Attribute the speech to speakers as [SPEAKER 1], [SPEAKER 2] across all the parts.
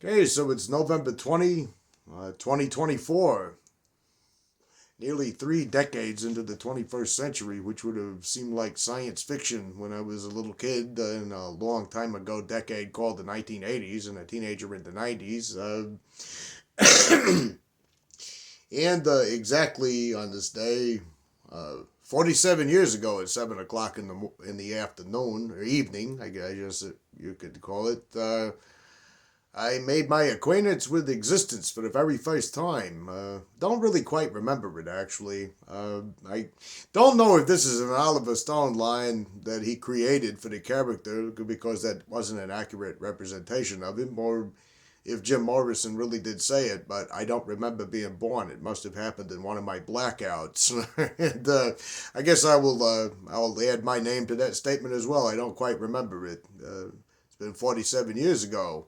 [SPEAKER 1] Okay, so it's November 20, 2024. Nearly 3 decades into the 21st century, which would have seemed like science fiction when I was a little kid in a long time ago decade called the 1980s and a teenager in the 90s. And exactly on this day, 47 years ago at 7 o'clock in the afternoon or evening, I guess you could call it, I made my acquaintance with existence for the very first time. Don't really quite remember it, actually. I don't know if this is an Oliver Stone line that he created for the character because that wasn't an accurate representation of him, or if Jim Morrison really did say it, but I don't remember being born. It must have happened in one of my blackouts. And I guess I'll add my name to that statement as well. I don't quite remember it. It's been 47 years ago.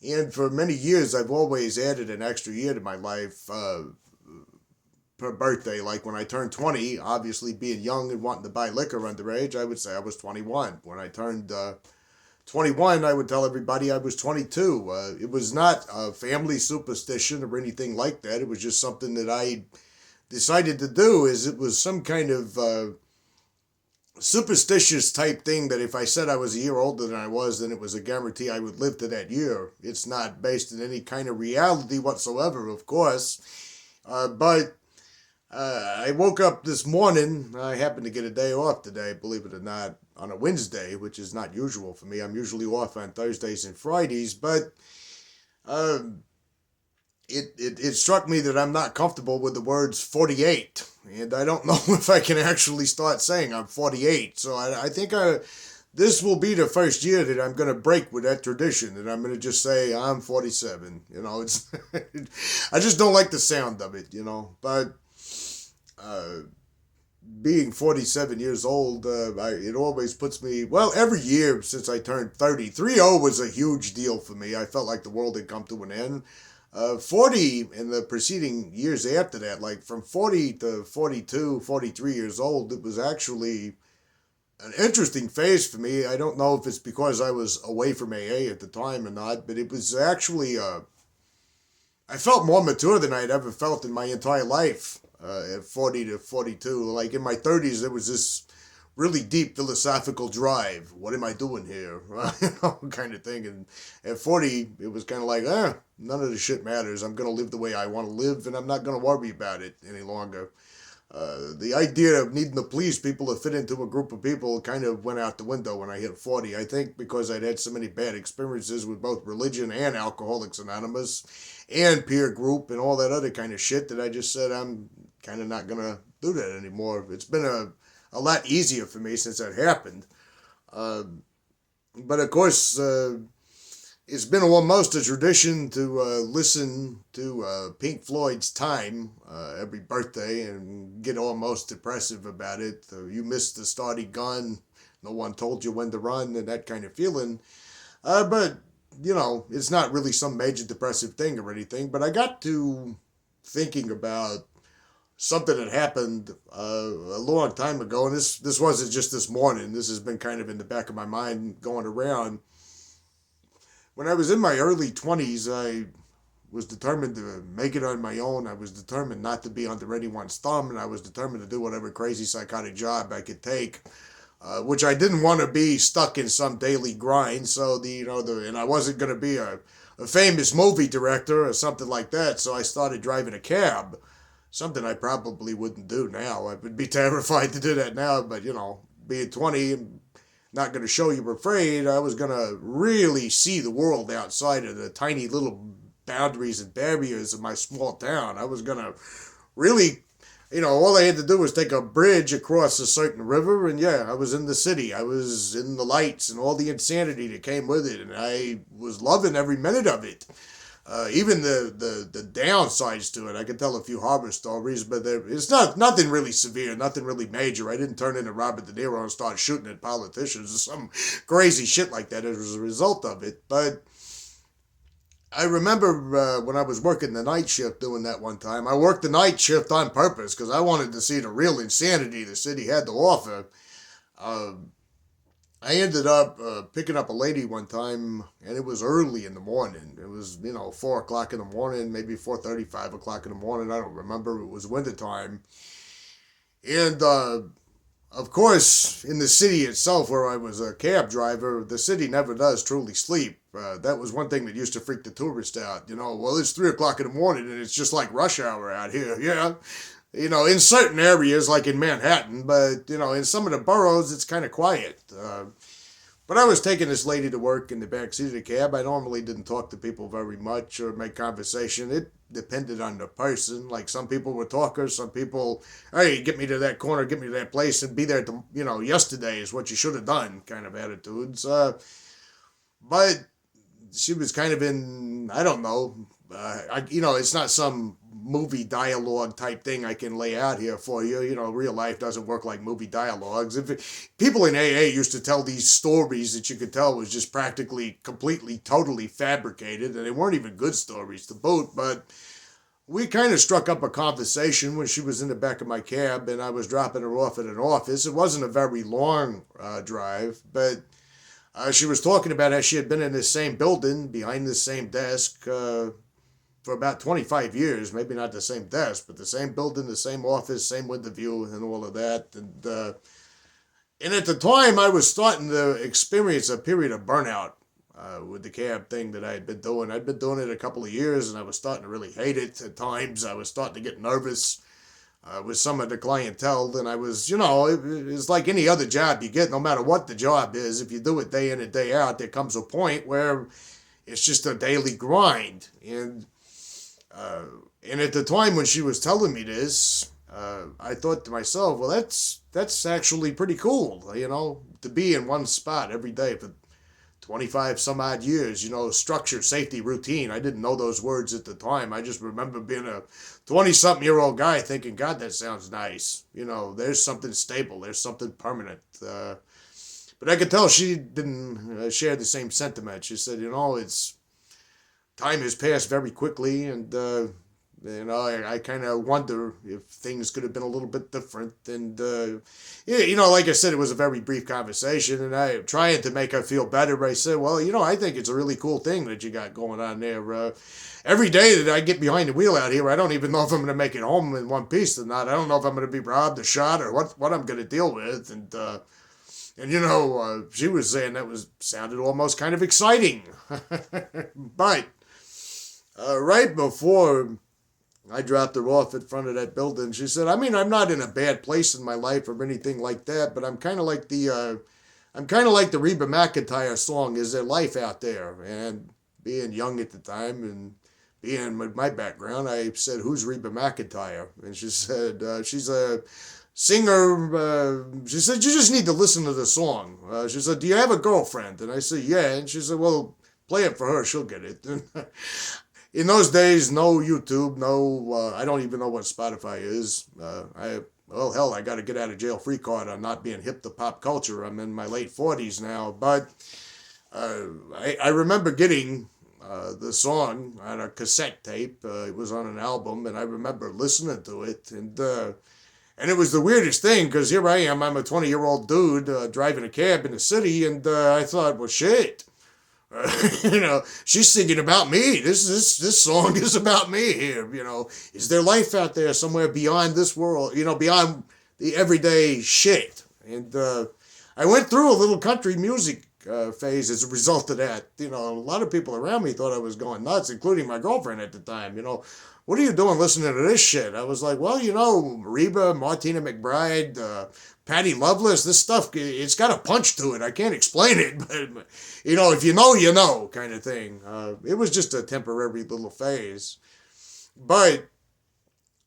[SPEAKER 1] And for many years, I've always added an extra year to my life per birthday. Like when I turned 20, obviously being young and wanting to buy liquor underage, I would say I was 21. When I turned 21, I would tell everybody I was 22. It was not a family superstition or anything like that. It was just something that I decided to do. It was some kind of superstitious type thing that if I said I was a year older than I was, then it was a guarantee I would live to that year. It's not based in any kind of reality whatsoever, of course. But I woke up this morning. I happened to get a day off today, believe it or not, on a Wednesday, which is not usual for me. I'm usually off on Thursdays and Fridays, but uh, it struck me that I'm not comfortable with the words 48. And I don't know if I can actually start saying I'm 48. So I think this will be the first year that I'm going to break with that tradition. And I'm going to just say I'm 47. It's I just don't like the sound of it. But uh, being 47 years old, it always puts me, well, every year since I turned 30. 30 was a huge deal for me. I felt like the world had come to an end. 40 in the preceding years after that, like from 40 to 42, 43 years old, it was actually an interesting phase for me. I don't know if it's because I was away from AA at the time or not, but it was actually, I felt more mature than I'd ever felt in my entire life at 40 to 42. Like in my 30s, there was this really deep philosophical drive. What am I doing here? Kind of thing. And at 40, it was kind of like, none of the shit matters. I'm going to live the way I want to live, and I'm not going to worry about it any longer. The idea of needing to please people to fit into a group of people kind of went out the window when I hit 40. I think because I'd had so many bad experiences with both religion and Alcoholics Anonymous and peer group and all that other kind of shit that I just said I'm kind of not going to do that anymore. It's been a lot easier for me since that happened. But of course, it's been almost a tradition to listen to Pink Floyd's Time every birthday and get almost depressive about it. You missed the starting gun, no one told you when to run, and that kind of feeling. But, it's not really some major depressive thing or anything. But I got to thinking about something that happened a long time ago, and this wasn't just this morning. This has been kind of in the back of my mind going around. When I was in my early 20s, I was determined to make it on my own. I was determined not to be under anyone's thumb, and I was determined to do whatever crazy psychotic job I could take, which I didn't want to be stuck in some daily grind. So and I wasn't going to be a famous movie director or something like that. So I started driving a cab. Something I probably wouldn't do now. I would be terrified to do that now, but being 20 and not going to show you afraid, I was going to really see the world outside of the tiny little boundaries and barriers of my small town. I was going to really, all I had to do was take a bridge across a certain river, and yeah, I was in the city. I was in the lights and all the insanity that came with it, and I was loving every minute of it. Even the downsides to it, I could tell a few horror stories, but it's nothing really severe, nothing really major. I didn't turn into Robert De Niro and start shooting at politicians or some crazy shit like that as a result of it. But I remember when I was working the night shift doing that one time. I worked the night shift on purpose because I wanted to see the real insanity the city had to offer. Uh, I ended up picking up a lady one time, and it was early in the morning. It was 4 o'clock in the morning, maybe 4:30, 5 o'clock in the morning. I don't remember. It was winter time, and of course, in the city itself, where I was a cab driver, the city never does truly sleep. That was one thing that used to freak the tourists out. Well, it's 3 o'clock in the morning and it's just like rush hour out here. Yeah. In certain areas, like in Manhattan, but, in some of the boroughs, it's kind of quiet. But I was taking this lady to work in the back seat of the cab. I normally didn't talk to people very much or make conversation. It depended on the person. Like some people were talkers, some people, hey, get me to that corner, get me to that place, and be there. Yesterday is what you should have done, kind of attitudes. But she was kind of in, I don't know, it's not some movie dialogue type thing I can lay out here for you. Real life doesn't work like movie dialogues. People in AA used to tell these stories that you could tell was just practically, completely, totally fabricated, and they weren't even good stories to boot, but we kind of struck up a conversation when she was in the back of my cab and I was dropping her off at an office. It wasn't a very long drive, but she was talking about how she had been in the same building, behind the same desk, for about 25 years. Maybe not the same desk, but the same building, the same office, same window view, and all of that. And at the time, I was starting to experience a period of burnout with the cab thing that I had been doing. I'd been doing it a couple of years, and I was starting to really hate it at times. I was starting to get nervous with some of the clientele. And I was, it's like any other job you get, no matter what the job is. If you do it day in and day out, there comes a point where it's just a daily grind. And at the time when she was telling me this, I thought to myself, well, that's actually pretty cool, to be in one spot every day for 25 some odd years, structure, safety, routine. I didn't know those words at the time. I just remember being a 20-something-year-old guy thinking, God, that sounds nice. There's something stable, there's something permanent. But I could tell she didn't share the same sentiment. She said, it's time has passed very quickly, and I kind of wonder if things could have been a little bit different. And like I said, it was a very brief conversation, and I trying to make her feel better. I said, well, I think it's a really cool thing that you got going on there. Every day that I get behind the wheel out here, I don't even know if I'm going to make it home in one piece or not. I don't know if I'm going to be robbed or shot or what I'm going to deal with. And she was saying that sounded almost kind of exciting. But right before I dropped her off in front of that building, she said, I'm not in a bad place in my life or anything like that, but I'm kind of like the Reba McEntire song, Is There Life Out There? And being young at the time and being with my background, I said, who's Reba McEntire? And she said, she's a singer. She said, you just need to listen to the song. She said, do you have a girlfriend? And I said, yeah. And she said, well, play it for her. She'll get it. In those days, no YouTube, no, I don't even know what Spotify is. I got to get out of jail free card on not being hip to pop culture. I'm in my late 40s now, but I remember getting the song on a cassette tape. It was on an album, and I remember listening to it, and it was the weirdest thing, because here I am, I'm a 20-year-old dude driving a cab in the city, and I thought, well, shit. She's singing about me. This song is about me here. Is there life out there somewhere beyond this world? Beyond the everyday shit. And I went through a little country music phase as a result of that. A lot of people around me thought I was going nuts, including my girlfriend at the time. What are you doing listening to this shit? I was like, well, Reba, Martina McBride, Patty Loveless, this stuff, it's got a punch to it. I can't explain it, but, if you know, kind of thing. It was just a temporary little phase. But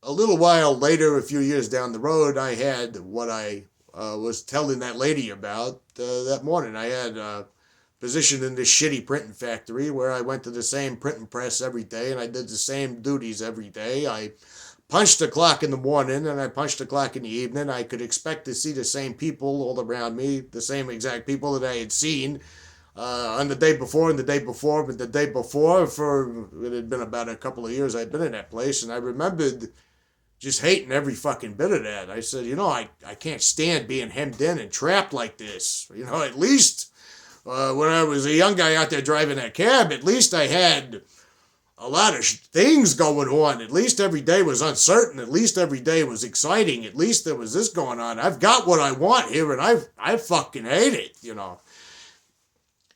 [SPEAKER 1] a little while later, a few years down the road, I had what I was telling that lady about that morning. I had positioned in this shitty printing factory where I went to the same printing press every day and I did the same duties every day. I punched a clock in the morning and I punched a clock in the evening. I could expect to see the same people all around me, the same exact people that I had seen on the day before and the day before, but the day before, it had been about a couple of years I'd been in that place, and I remembered just hating every fucking bit of that. I said, I can't stand being hemmed in and trapped like this. At least when I was a young guy out there driving that cab, at least I had a lot of things going on. At least every day was uncertain. At least every day was exciting. At least there was this going on. I've got what I want here, and I fucking hate it.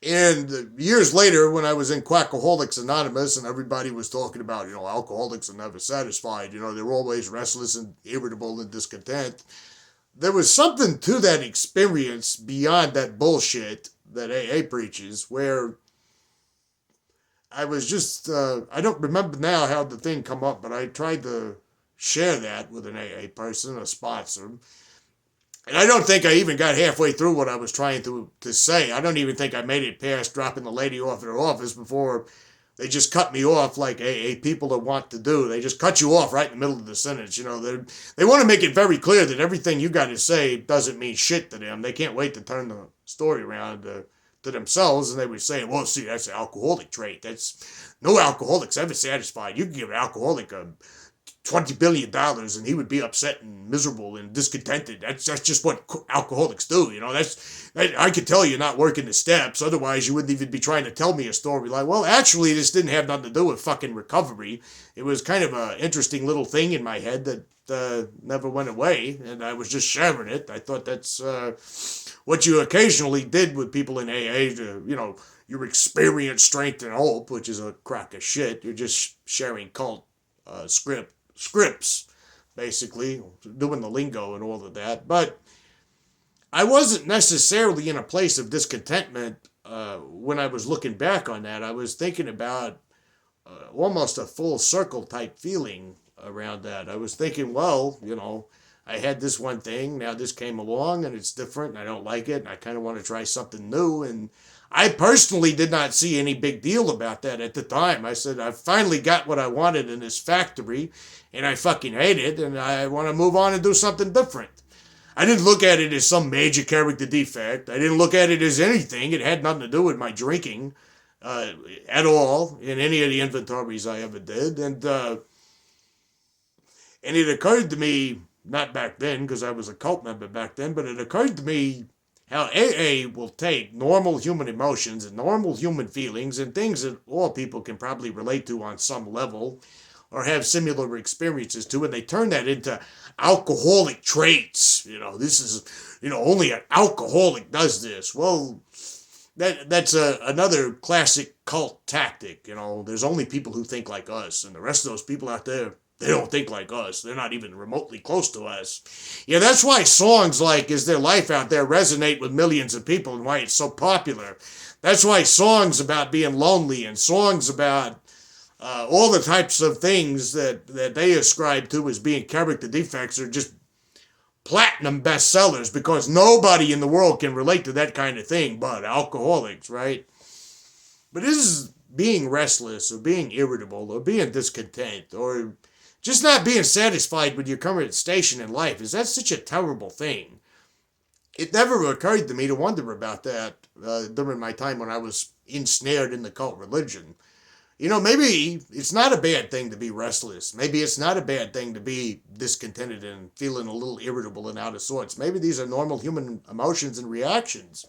[SPEAKER 1] And years later, when I was in Quackaholics Anonymous and everybody was talking about, alcoholics are never satisfied, they're always restless and irritable and discontent, there was something to that experience beyond that bullshit that AA preaches, where I was just, I don't remember now how the thing come up, but I tried to share that with an AA person, a sponsor. And I don't think I even got halfway through what I was trying to say. I don't even think I made it past dropping the lady off at her office before they just cut me off like AA people that want to do. They just cut you off right in the middle of the sentence. They want to make it very clear that everything you got to say doesn't mean shit to them. They can't wait to turn the story around to themselves, and they would say, well, see, that's an alcoholic trait. That's no alcoholic's ever satisfied. You can give an alcoholic $20 billion and he would be upset and miserable and discontented. That's just what alcoholics do. I could tell you're not working the steps. Otherwise, you wouldn't even be trying to tell me a story like, well, actually, this didn't have nothing to do with fucking recovery. It was kind of an interesting little thing in my head that never went away, and I was just sharing it. I thought that's what you occasionally did with people in AA to, your experience, strength, and hope, which is a crock of shit. You're just sharing cult scripts, basically, doing the lingo and all of that. But I wasn't necessarily in a place of discontentment when I was looking back on that. I was thinking about almost a full circle type feeling around that. I was thinking, well, I had this one thing, now this came along and it's different and I don't like it and I kind of want to try something new. And I personally did not see any big deal about that at the time. I said, I finally got what I wanted in this factory and I fucking hate it and I want to move on and do something different. I didn't look at it as some major character defect. I didn't look at it as anything. It had nothing to do with my drinking at all in any of the inventories I ever did. And it occurred to me, not back then because I was a cult member back then, but it occurred to me how AA will take normal human emotions and normal human feelings and things that all people can probably relate to on some level or have similar experiences to, and they turn that into alcoholic traits. This is, only an alcoholic does this. Well, that's another classic cult tactic. There's only people who think like us, and the rest of those people out there, they don't think like us. They're not even remotely close to us. Yeah, that's why songs like Is There Life Out There resonate with millions of people and why it's so popular. That's why songs about being lonely and songs about all the types of things that they ascribe to as being character defects are just platinum bestsellers, because nobody in the world can relate to that kind of thing but alcoholics, right? But this is being restless or being irritable or being discontent or just not being satisfied with your current station in life. Is that such a terrible thing? It never occurred to me to wonder about that during my time when I was ensnared in the cult religion. Maybe it's not a bad thing to be restless. Maybe it's not a bad thing to be discontented and feeling a little irritable and out of sorts. Maybe these are normal human emotions and reactions.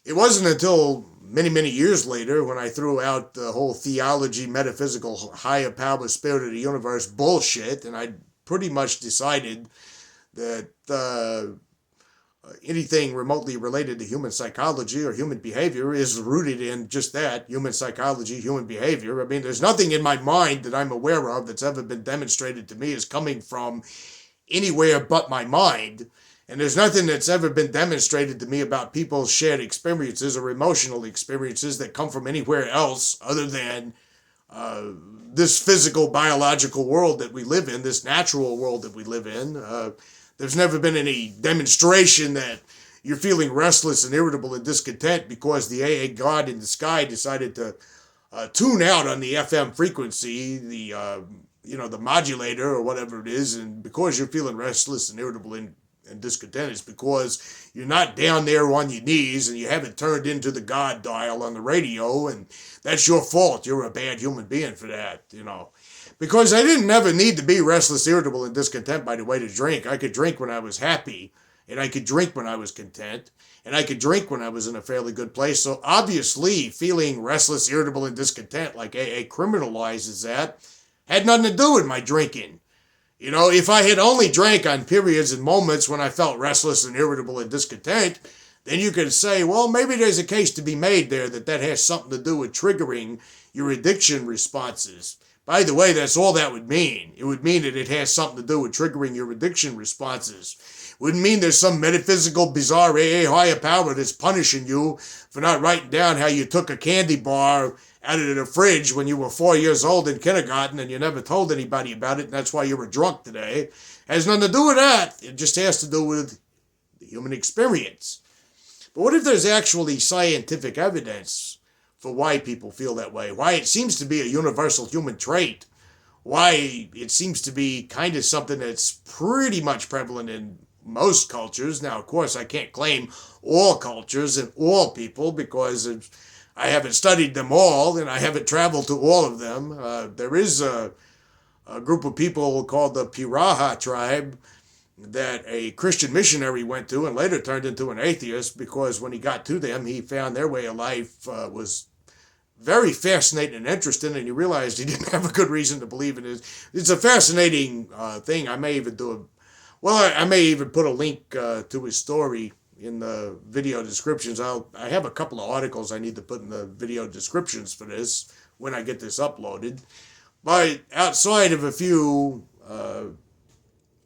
[SPEAKER 1] It wasn't until many, many years later when I threw out the whole theology, metaphysical, higher power, spirit of the universe bullshit, and I pretty much decided that anything remotely related to human psychology or human behavior is rooted in just that, human psychology, human behavior. I mean, there's nothing in my mind that I'm aware of that's ever been demonstrated to me as coming from anywhere but my mind. And there's nothing that's ever been demonstrated to me about people's shared experiences or emotional experiences that come from anywhere else other than this physical, biological world that we live in, this natural world that we live in. There's never been any demonstration that you're feeling restless and irritable and discontent because the AA God in the sky decided to tune out on the FM frequency, the modulator or whatever it is, and because you're feeling restless and irritable and discontent, it's because you're not down there on your knees and you haven't turned into the God dial on the radio, and that's your fault. You're a bad human being for that, Because I didn't ever need to be restless, irritable, and discontent by the way to drink. I could drink when I was happy, and I could drink when I was content, and I could drink when I was in a fairly good place. So obviously, feeling restless, irritable, and discontent, like AA criminalizes that, had nothing to do with my drinking. You know, if I had only drank on periods and moments when I felt restless and irritable and discontent, then you could say, well, maybe there's a case to be made there that has something to do with triggering your addiction responses. By the way, that's all that would mean. It would mean that it has something to do with triggering your addiction responses. It wouldn't mean there's some metaphysical, bizarre AA higher power that's punishing you for not writing down how you took a candy bar out of the fridge when you were 4 years old in kindergarten and you never told anybody about it, and that's why you were drunk today. It has nothing to do with that. It just has to do with the human experience. But what if there's actually scientific evidence for why people feel that way? Why it seems to be a universal human trait? Why it seems to be kind of something that's pretty much prevalent in most cultures. Now, of course, I can't claim all cultures and all people because I haven't studied them all and I haven't traveled to all of them. There is a group of people called the Piraha tribe that a Christian missionary went to and later turned into an atheist because when he got to them, he found their way of life was very fascinating and interesting, and he realized he didn't have a good reason to believe in it. It's a fascinating thing. I may even I may even put a link to his story in the video descriptions. I have a couple of articles I need to put in the video descriptions for this when I get this uploaded. But outside of a few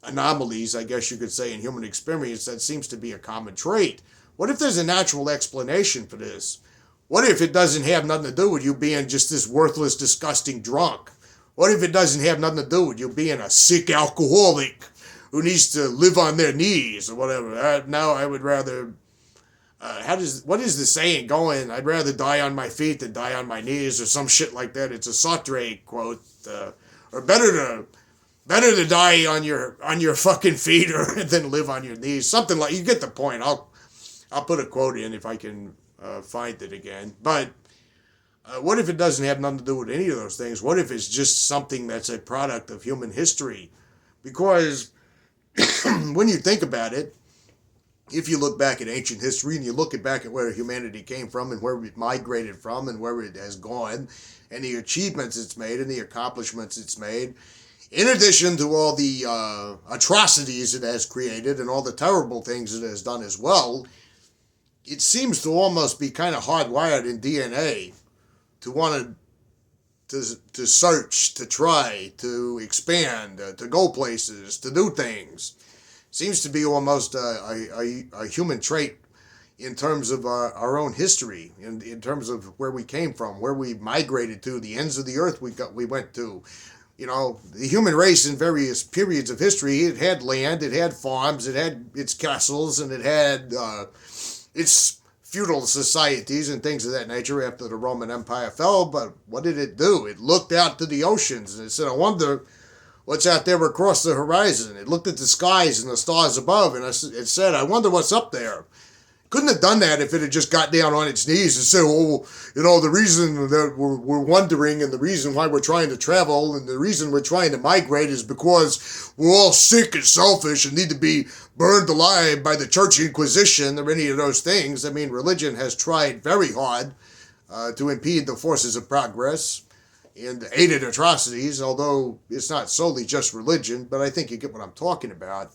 [SPEAKER 1] anomalies, I guess you could say, in human experience, that seems to be a common trait. What if there's a natural explanation for this? What if it doesn't have nothing to do with you being just this worthless, disgusting drunk? What if it doesn't have nothing to do with you being a sick alcoholic who needs to live on their knees or whatever? Now I would rather, what is the saying going? I'd rather die on my feet than die on my knees or some shit like that. It's a Sartre quote. Or better to die on your fucking feet than live on your knees. Something like, you get the point. I'll put a quote in if I can find it again. But what if it doesn't have nothing to do with any of those things? What if it's just something that's a product of human history? Because when you think about it, if you look back at ancient history and you look back at where humanity came from and where it migrated from and where it has gone and the achievements it's made and the accomplishments it's made, in addition to all the atrocities it has created and all the terrible things it has done as well, it seems to almost be kind of hardwired in DNA to want to search, to try, to expand, to go places, to do things. Seems to be almost a human trait in terms of our own history, in terms of where we came from, where we migrated to, the ends of the earth we went to. You know, the human race in various periods of history, it had land, it had farms, it had its castles, and it had its feudal societies and things of that nature after the Roman Empire fell. But what did it do? It looked out to the oceans and it said, I wonder what's out there across the horizon. It looked at the skies and the stars above and it said, I wonder what's up there. Couldn't have done that if it had just got down on its knees and said, oh, you know, the reason that we're wondering and the reason why we're trying to travel and the reason we're trying to migrate is because we're all sick and selfish and need to be burned alive by the Church Inquisition or any of those things. I mean, religion has tried very hard to impede the forces of progress and aided atrocities, although it's not solely just religion, but I think you get what I'm talking about.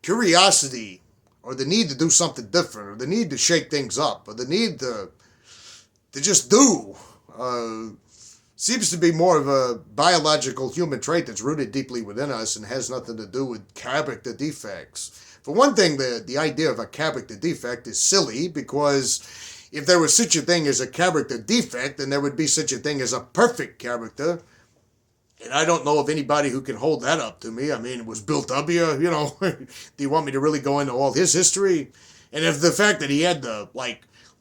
[SPEAKER 1] Curiosity, or the need to do something different, or the need to shake things up, or the need to just do, seems to be more of a biological human trait that's rooted deeply within us and has nothing to do with character defects. For one thing, the idea of a character defect is silly, because if there was such a thing as a character defect, then there would be such a thing as a perfect character. And I don't know of anybody who can hold that up to me. I mean, was Bill W., you know, do you want me to really go into all his history? And if the fact that he had to,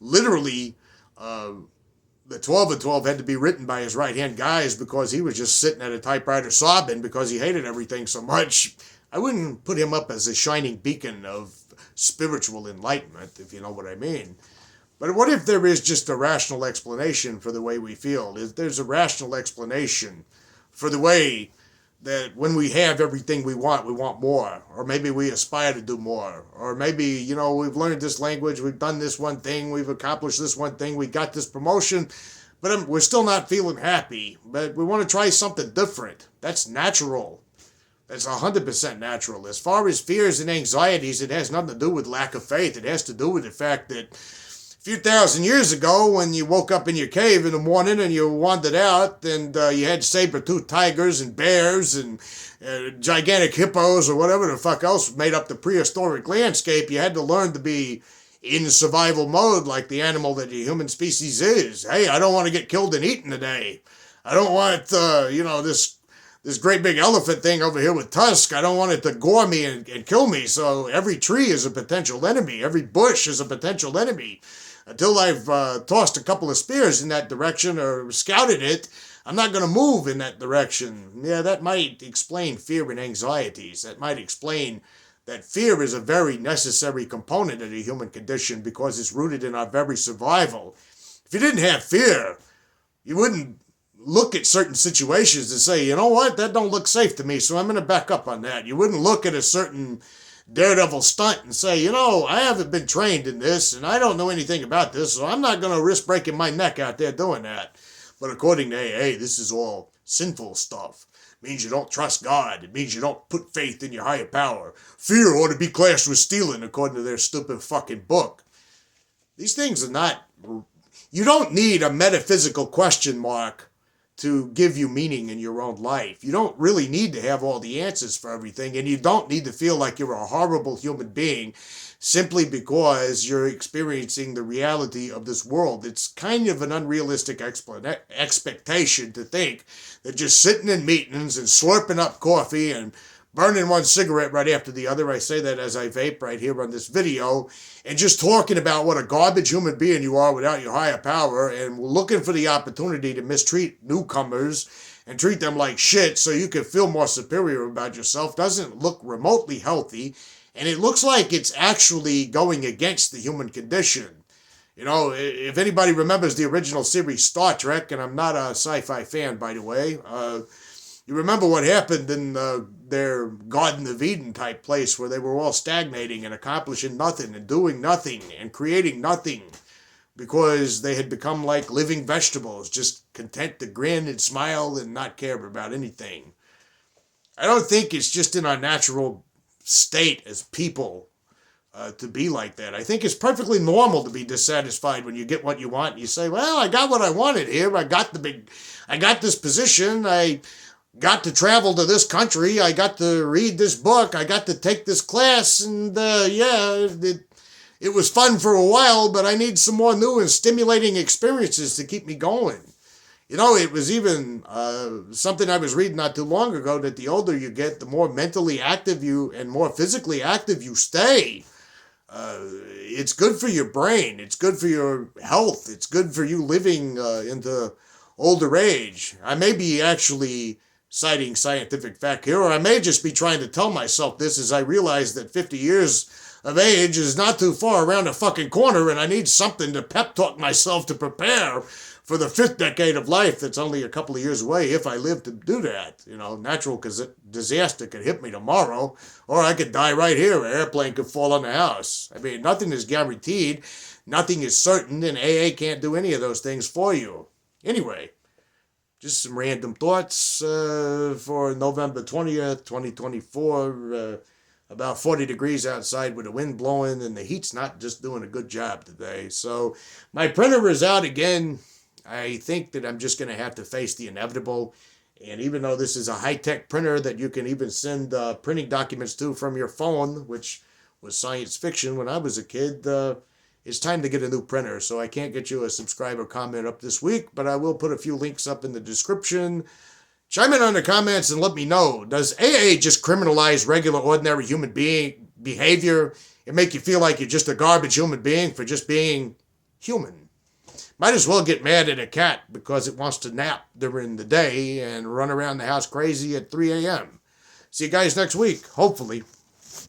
[SPEAKER 1] literally, the 12 and 12 had to be written by his right-hand guys because he was just sitting at a typewriter sobbing because he hated everything so much, I wouldn't put him up as a shining beacon of spiritual enlightenment, if you know what I mean. But what if there is just a rational explanation for the way we feel? If there's a rational explanation for the way that when we have everything we want more. Or maybe we aspire to do more. Or maybe, you know, we've learned this language, we've done this one thing, we've accomplished this one thing, we got this promotion, but we're still not feeling happy. But we want to try something different. That's natural. That's 100% natural. As far as fears and anxieties, it has nothing to do with lack of faith. It has to do with the fact that a few thousand years ago, when you woke up in your cave in the morning and you wandered out and you had saber-toothed tigers and bears and gigantic hippos or whatever the fuck else made up the prehistoric landscape, you had to learn to be in survival mode like the animal that the human species is. Hey, I don't want to get killed and eaten today. I don't want, this great big elephant thing over here with tusks. I don't want it to gore me and kill me. So every tree is a potential enemy. Every bush is a potential enemy. Until I've tossed a couple of spears in that direction or scouted it, I'm not going to move in that direction. Yeah, that might explain fear and anxieties. That might explain that fear is a very necessary component of the human condition because it's rooted in our very survival. If you didn't have fear, you wouldn't look at certain situations and say, you know what, that don't look safe to me, so I'm going to back up on that. You wouldn't look at a certain daredevil stunt and say, you know, I haven't been trained in this and I don't know anything about this, so I'm not going to risk breaking my neck out there doing that. But according to AA, this is all sinful stuff. It means you don't trust God. It means you don't put faith in your higher power. Fear ought to be classed with stealing, according to their stupid fucking book. These things are not... You don't need a metaphysical question mark to give you meaning in your own life. You don't really need to have all the answers for everything, and you don't need to feel like you're a horrible human being simply because you're experiencing the reality of this world. It's kind of an unrealistic expectation to think that just sitting in meetings and slurping up coffee and burning one cigarette right after the other, I say that as I vape right here on this video, and just talking about what a garbage human being you are without your higher power, and looking for the opportunity to mistreat newcomers and treat them like shit so you can feel more superior about yourself doesn't look remotely healthy, and it looks like it's actually going against the human condition. You know, if anybody remembers the original series Star Trek, and I'm not a sci-fi fan, by the way, you remember what happened in their Garden of Eden type place where they were all stagnating and accomplishing nothing and doing nothing and creating nothing because they had become like living vegetables, just content to grin and smile and not care about anything. I don't think it's just in our natural state as people to be like that. I think it's perfectly normal to be dissatisfied when you get what you want and you say, well, I got what I wanted here. I got this position. I got to travel to this country, I got to read this book, I got to take this class, and it was fun for a while, but I need some more new and stimulating experiences to keep me going. You know, it was even something I was reading not too long ago, that the older you get, the more mentally active you and more physically active you stay. It's good for your brain, it's good for your health, it's good for you living into older age. I may be actually citing scientific fact here, or I may just be trying to tell myself this as I realize that 50 years of age is not too far around the fucking corner, and I need something to pep talk myself to prepare for the 5th decade of life that's only a couple of years away if I live to do that. You know, natural disaster could hit me tomorrow, or I could die right here. An airplane could fall on the house. I mean, nothing is guaranteed, nothing is certain, and AA can't do any of those things for you. Anyway, just some random thoughts for November 20th, 2024. About 40 degrees outside with the wind blowing, and the heat's not just doing a good job today. So my printer is out again. I think that I'm just going to have to face the inevitable. And even though this is a high-tech printer that you can even send printing documents to from your phone, which was science fiction when I was a kid, it's time to get a new printer. So I can't get you a subscriber comment up this week, but I will put a few links up in the description. Chime in on the comments and let me know. Does AA just criminalize regular, ordinary human being behavior and make you feel like you're just a garbage human being for just being human? Might as well get mad at a cat because it wants to nap during the day and run around the house crazy at 3 a.m. See you guys next week, hopefully.